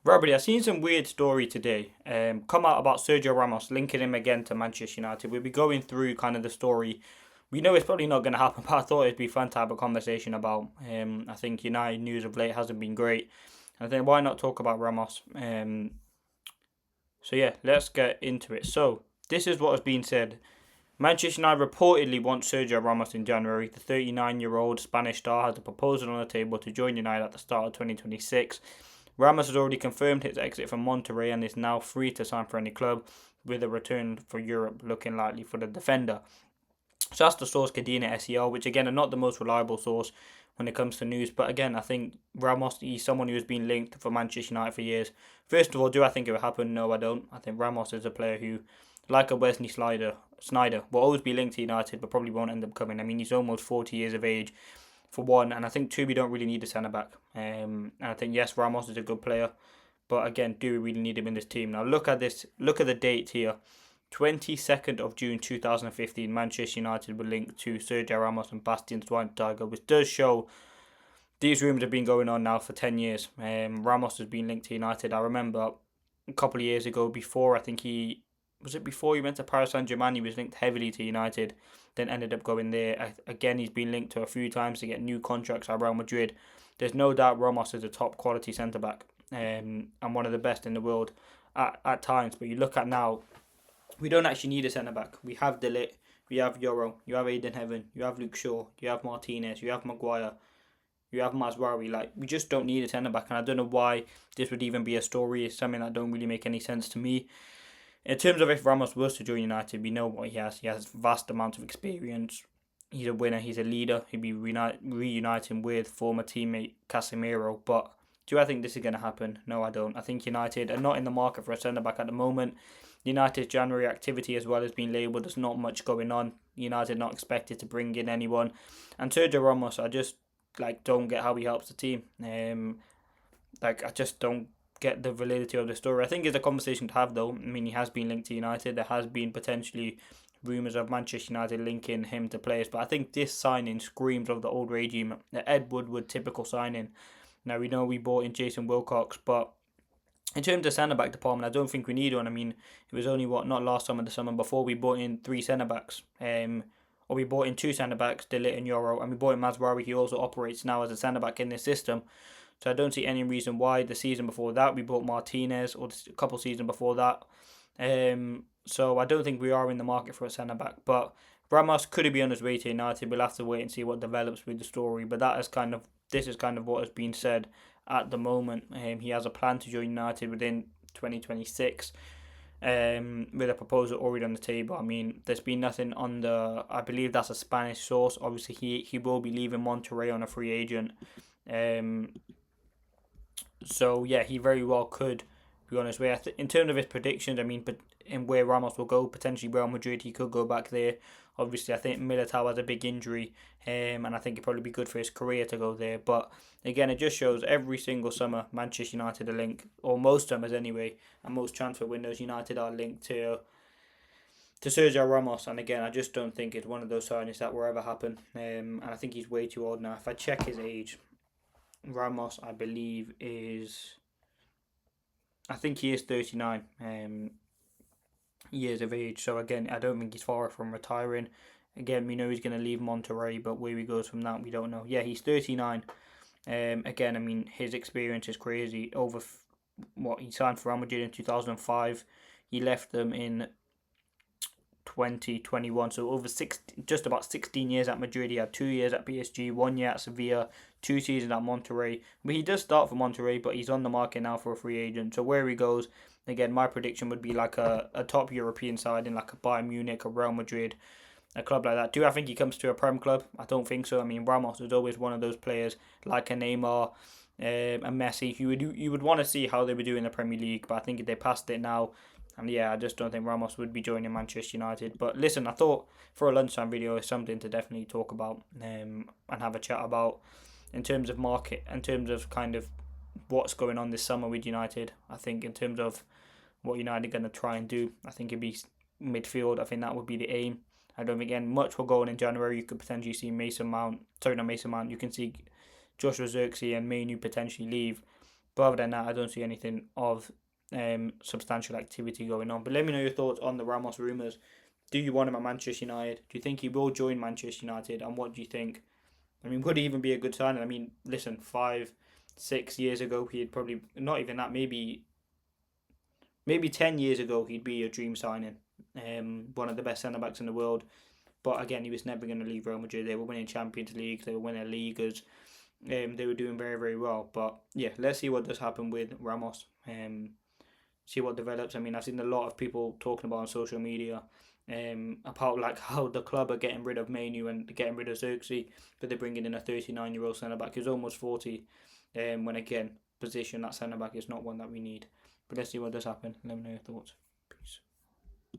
Robert, I've seen some weird story today come out about Sergio Ramos linking him again to Manchester United. We'll be going through kind of the story. We know it's probably not going to happen, but I thought it'd be fun to have a conversation about. I think United news of late hasn't been great. I think why not talk about Ramos? So yeah, let's get into it. So this is what has been said. Manchester United reportedly want Sergio Ramos in January. The 39-year-old Spanish star has a proposal on the table to join United at the start of 2026. Ramos has already confirmed his exit from Monterrey and is now free to sign for any club, with a return for Europe looking likely for the defender. So that's the source Cadena SEL, which again are not the most reliable source when it comes to news. But again, I think Ramos, he's someone who has been linked for Manchester United for years. First of all, do I think it will happen? No, I don't. I think Ramos is a player who, like a Wesley Snyder, will always be linked to United, but probably won't end up coming. I mean, he's almost 40 years of age, for one, and I think two, we don't really need a centre back. And I think yes, Ramos is a good player, but again, do we really need him in this team? Now look at this. Look at the date here. 22nd of June 2015, Manchester United were linked to Sergio Ramos and Bastian Schweinsteiger, which does show these rumours have been going on now for 10 years. Ramos has been linked to United. I remember a couple of years ago, before I think before he went to Paris Saint-Germain, he was linked heavily to United, then ended up going there. Again, he's been linked to a few times to get new contracts at Real Madrid. There's no doubt Ramos is a top quality centre-back and one of the best in the world at times. But you look at now, we don't actually need a centre-back. We have De Ligt, we have Euro, you have Aiden Heaven, you have Luke Shaw, you have Martinez, you have Maguire, you have Mazraoui. Like, we just don't need a centre-back. And I don't know why this would even be a story. It's something that don't really make any sense to me. In terms of if Ramos was to join United, we know what he has. He has vast amounts of experience. He's a winner. He's a leader. He'd be reuniting with former teammate Casemiro. But do I think this is going to happen? No, I don't. I think United are not in the market for a centre-back at the moment. United's January activity as well has been labelled. There's not much going on. United not expected to bring in anyone. And Sergio Ramos, I just don't get how he helps the team. I just don't get the validity of the story. I think it's a conversation to have though. I mean, he has been linked to United. There has been potentially rumours of Manchester United linking him to players, but I think this signing screams of the old regime, the Ed Woodward typical signing. Now we know we bought in Jason Wilcox, but in terms of centre back department, I don't think we need one. I mean, it was only not last summer, the summer before, we bought in three centre backs. Or we bought in two centre backs, De Ligt and Euro, and we bought in Mazraoui. He also operates now as a centre back in this system. So I don't see any reason why the season before that we bought Martinez, or a couple seasons before that. So I don't think we are in the market for a centre back. But Ramos could be on his way to United. We'll have to wait and see what develops with the story. But this is kind of what has been said at the moment. He has a plan to join United within 2026. With a proposal already on the table. I mean, there's been nothing on the. I believe that's a Spanish source. Obviously, he will be leaving Monterrey on a free agent. So yeah, he very well could be on his way. In terms of his predictions, I mean, but in where Ramos will go, potentially Real Madrid, he could go back there. Obviously, I think Militao has a big injury, and I think it'd probably be good for his career to go there. But again, it just shows every single summer Manchester United are linked, or most summers anyway, and most transfer windows United are linked to Sergio Ramos. And again, I just don't think it's one of those signings that will ever happen. And I think he's way too old now. If I check his age, Ramos, I believe, I think he is 39 years of age. So again, I don't think he's far from retiring. Again, we know he's going to leave Monterrey, but where he goes from that, we don't know. Yeah, he's 39. Again, I mean, his experience is crazy. He signed for Real Madrid in 2005. He left them in 2021, so just about 16 years at Madrid. He had 2 years at PSG, 1 year at Sevilla, 2 seasons at Monterrey. But he does start for Monterrey, but he's on the market now for a free agent. So where he goes, again, my prediction would be like a top European side in like a Bayern Munich, a Real Madrid, a club like that. Do I think he comes to a Prem club? I don't think so. I mean, Ramos is always one of those players like a Neymar, a Messi. You would want to see how they would do in the Premier League, but I think if they passed it now. And yeah, I just don't think Ramos would be joining Manchester United. But listen, I thought for a lunchtime video it's something to definitely talk about and have a chat about in terms of market, in terms of kind of what's going on this summer with United. I think in terms of what United are going to try and do, I think it'd be midfield. I think that would be the aim. I don't think again much will go on in January. You could potentially see Mason Mount. Sorry, not Mason Mount. You can see Joshua Zirkzee and Mainu potentially leave. But other than that, I don't see anything of substantial activity going on. But let me know your thoughts on the Ramos rumours. Do you want him at Manchester United? Do you think he will join Manchester United? And what do you think? I mean, would he even be a good signing? I mean, listen, 5, 6 years ago, he'd probably not even that. Maybe 10 years ago, he'd be a dream signing. One of the best centre backs in the world. But again, he was never going to leave Real Madrid. They were winning Champions League. They were winning Ligas. They were doing very, very well. But yeah, let's see what does happen with Ramos. See what develops. I mean, I've seen a lot of people talking about on social media about like how the club are getting rid of Manu and getting rid of Xerxes, but they're bringing in a 39-year-old centre back who's almost 40. When again, position that centre back is not one that we need. But let's see what does happen. Let me know your thoughts.